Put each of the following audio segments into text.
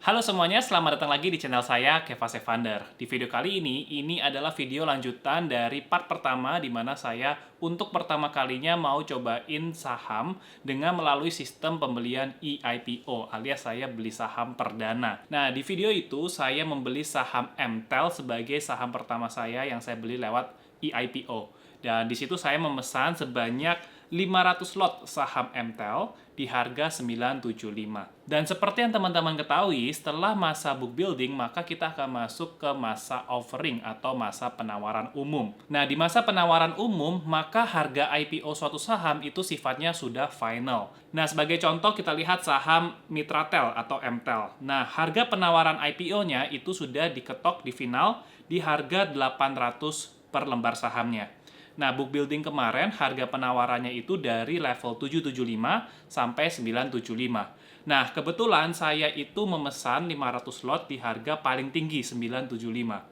Halo semuanya, selamat datang lagi di channel saya, Keva Sevander. Di video kali ini adalah video lanjutan dari part pertama di mana saya untuk pertama kalinya mau cobain saham dengan melalui sistem pembelian EIPO, alias saya beli saham perdana. Nah, di video itu saya membeli saham MTEL sebagai saham pertama saya yang saya beli lewat EIPO. Dan di situ saya memesan sebanyak 500 lot saham MTEL di harga 975. Dan seperti yang teman-teman ketahui, setelah masa book building, maka kita akan masuk ke masa offering atau masa penawaran umum. Nah, di masa penawaran umum, maka harga IPO suatu saham itu sifatnya sudah final. Nah, sebagai contoh kita lihat saham Mitratel atau MTEL. Nah, harga penawaran IPO-nya itu sudah diketok di final di harga 800 per lembar sahamnya. Nah, book building kemarin harga penawarannya itu dari level 775 sampai 975. Nah, kebetulan saya itu memesan 500 lot di harga paling tinggi 975.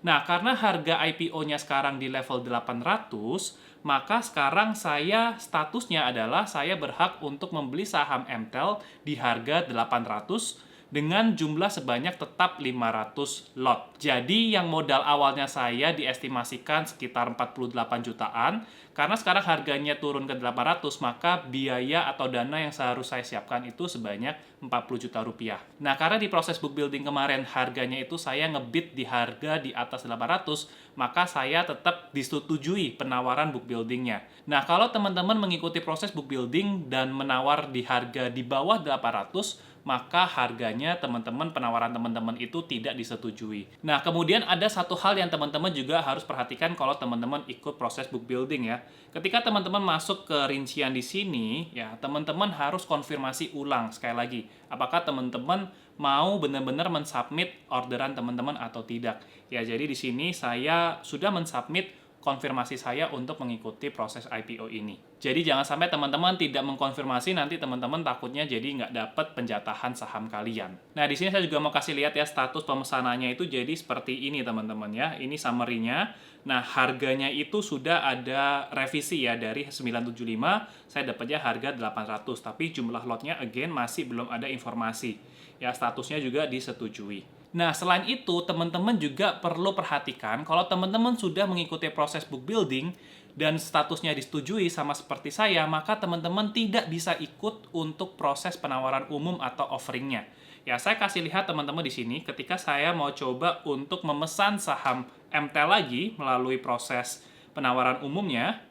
Nah, karena harga IPO-nya sekarang di level 800, maka sekarang saya statusnya adalah saya berhak untuk membeli saham MTEL di harga 800 dengan jumlah sebanyak tetap 500 lot. Jadi yang modal awalnya saya diestimasikan sekitar 48 jutaan, karena sekarang harganya turun ke 800, maka biaya atau dana yang seharusnya saya siapkan itu sebanyak 40 juta rupiah. Nah, karena di proses book building kemarin harganya itu saya ngebid di harga di atas 800, maka saya tetap disetujui penawaran book buildingnya. Nah, kalau teman-teman mengikuti proses book building dan menawar di harga di bawah 800, maka harganya teman-teman, penawaran teman-teman itu tidak disetujui. Nah, kemudian ada satu hal yang teman-teman juga harus perhatikan kalau teman-teman ikut proses book building ya. Ketika teman-teman masuk ke rincian di sini, ya teman-teman harus konfirmasi ulang sekali lagi. Apakah teman-teman mau benar-benar mensubmit orderan teman-teman atau tidak. Ya, jadi di sini saya sudah mensubmit konfirmasi saya untuk mengikuti proses IPO ini. Jadi jangan sampai teman-teman tidak mengkonfirmasi, nanti teman-teman takutnya jadi nggak dapat penjatahan saham kalian. Nah, di sini saya juga mau kasih lihat ya status pemesanannya itu jadi seperti ini teman-teman ya. Ini summary-nya. Nah, harganya itu sudah ada revisi ya dari 975, saya dapatnya harga 800, tapi jumlah lotnya again masih belum ada informasi. Ya, statusnya juga disetujui. Nah, selain itu, teman-teman juga perlu perhatikan kalau teman-teman sudah mengikuti proses book building dan statusnya disetujui sama seperti saya, maka teman-teman tidak bisa ikut untuk proses penawaran umum atau offeringnya. Ya, saya kasih lihat teman-teman di sini ketika saya mau coba untuk memesan saham MTEL lagi melalui proses penawaran umumnya.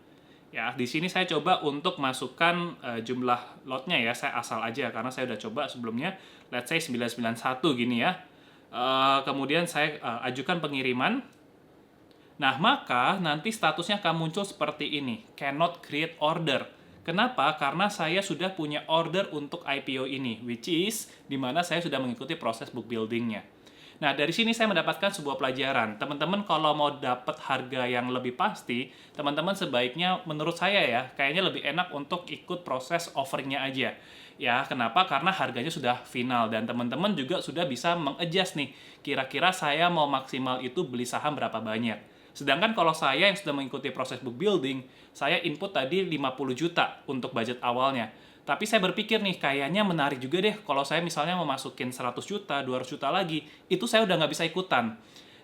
Ya, di sini saya coba untuk masukkan jumlah lotnya ya, saya asal aja karena saya udah coba sebelumnya, let's say 991 gini ya. Kemudian saya ajukan pengiriman. Nah, maka nanti statusnya akan muncul seperti ini, cannot create order. Kenapa? Karena saya sudah punya order untuk IPO ini, which is dimana saya sudah mengikuti proses book buildingnya. Nah, dari sini saya mendapatkan sebuah pelajaran. Teman-teman kalau mau dapat harga yang lebih pasti, teman-teman sebaiknya menurut saya ya, kayaknya lebih enak untuk ikut proses offeringnya aja. Ya, kenapa? Karena harganya sudah final dan teman-teman juga sudah bisa mengadjust nih. Kira-kira saya mau maksimal itu beli saham berapa banyak. Sedangkan kalau saya yang sudah mengikuti proses book building, saya input tadi 50 juta untuk budget awalnya. Tapi saya berpikir nih, kayaknya menarik juga deh kalau saya misalnya mau masukin 100 juta, 200 juta lagi, itu saya udah nggak bisa ikutan.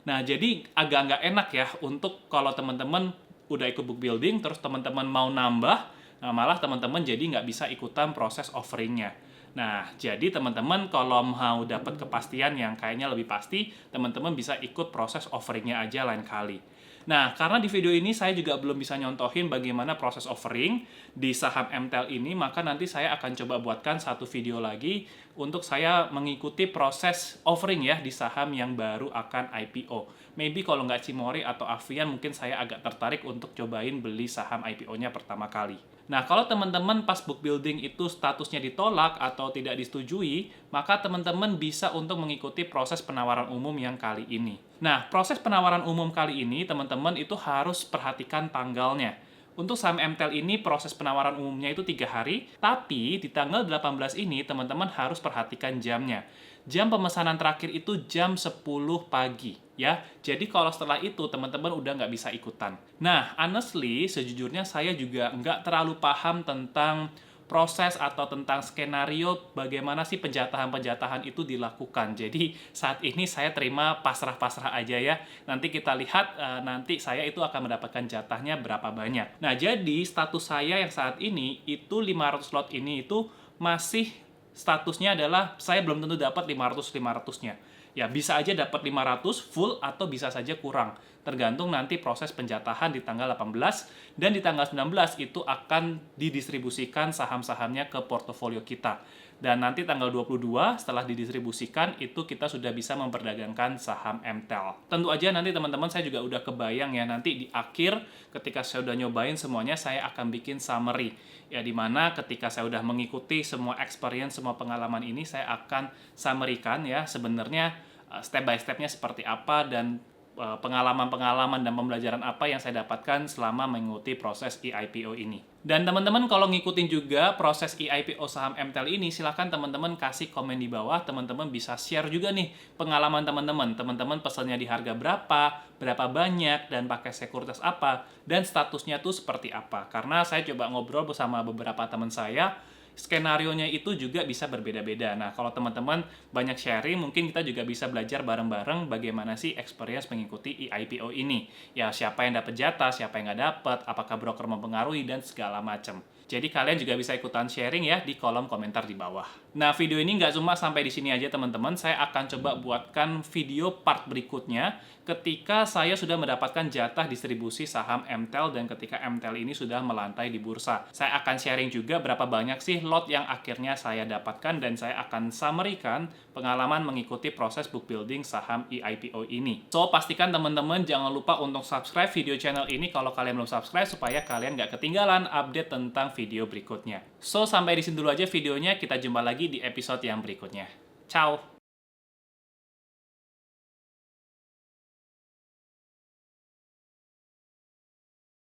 Nah, jadi agak nggak enak ya untuk kalau teman-teman udah ikut book building, terus teman-teman mau nambah, nah malah teman-teman jadi nggak bisa ikutan proses offeringnya. Nah, jadi teman-teman kalau mau dapat kepastian yang kayaknya lebih pasti, teman-teman bisa ikut proses offeringnya aja lain kali. Nah, karena di video ini saya juga belum bisa nyontohin bagaimana proses offering di saham MTEL ini, maka nanti saya akan coba buatkan satu video lagi untuk saya mengikuti proses offering ya di saham yang baru akan IPO. Maybe kalau nggak Cimori atau Avian, mungkin saya agak tertarik untuk cobain beli saham IPO-nya pertama kali. Nah, kalau teman-teman pas book building itu statusnya ditolak atau tidak disetujui, maka teman-teman bisa untuk mengikuti proses penawaran umum yang kali ini. Nah, proses penawaran umum kali ini, teman-teman itu harus perhatikan tanggalnya. Untuk saham MTEL ini, proses penawaran umumnya itu 3 hari, tapi di tanggal 18 ini, teman-teman harus perhatikan jamnya. Jam pemesanan terakhir itu jam 10 pagi, ya. Jadi kalau setelah itu, teman-teman udah nggak bisa ikutan. Nah, honestly, sejujurnya saya juga nggak terlalu paham tentang proses atau tentang skenario bagaimana sih penjatahan-penjatahan itu dilakukan. Jadi saat ini saya terima pasrah-pasrah aja ya. Nanti kita lihat nanti saya itu akan mendapatkan jatahnya berapa banyak. Nah, jadi status saya yang saat ini itu 500 slot ini itu masih statusnya adalah saya belum tentu dapat 500-500-nya. Ya, bisa aja dapat 500 full atau bisa saja kurang. Tergantung nanti proses penjatahan di tanggal 18 dan di tanggal 19 itu akan didistribusikan saham-sahamnya ke portofolio kita. Dan nanti tanggal 22 setelah didistribusikan itu kita sudah bisa memperdagangkan saham MTEL. Tentu aja nanti teman-teman saya juga udah kebayang ya, nanti di akhir ketika saya udah nyobain semuanya saya akan bikin summary. Ya, dimana ketika saya udah mengikuti semua experience, semua pengalaman ini saya akan summary-kan ya sebenarnya step by step-nya seperti apa dan pengalaman-pengalaman dan pembelajaran apa yang saya dapatkan selama mengikuti proses eIPO ini. Dan teman-teman kalau ngikutin juga proses eIPO saham MTEL ini, silahkan teman-teman kasih komen di bawah, teman-teman bisa share juga nih pengalaman teman-teman. Teman-teman pesannya di harga berapa banyak, dan pakai sekuritas apa, dan statusnya tuh seperti apa. Karena saya coba ngobrol bersama beberapa teman saya, skenarionya itu juga bisa berbeda-beda. Nah, kalau teman-teman banyak sharing, mungkin kita juga bisa belajar bareng-bareng bagaimana sih experience mengikuti eIPO ini. Ya, siapa yang dapat jatah, siapa yang nggak dapat, apakah broker mempengaruhi, dan segala macam. Jadi kalian juga bisa ikutan sharing ya di kolom komentar di bawah. Nah, video ini nggak cuma sampai di sini aja teman-teman. Saya akan coba buatkan video part berikutnya ketika saya sudah mendapatkan jatah distribusi saham MTEL dan ketika MTEL ini sudah melantai di bursa. Saya akan sharing juga berapa banyak sih lot yang akhirnya saya dapatkan dan saya akan summary-kan pengalaman mengikuti proses book building saham eIPO ini. So, pastikan teman-teman jangan lupa untuk subscribe video channel ini kalau kalian belum subscribe supaya kalian nggak ketinggalan update tentang video berikutnya. So, sampai di sini dulu aja videonya. Kita jumpa lagi di episode yang berikutnya. Ciao!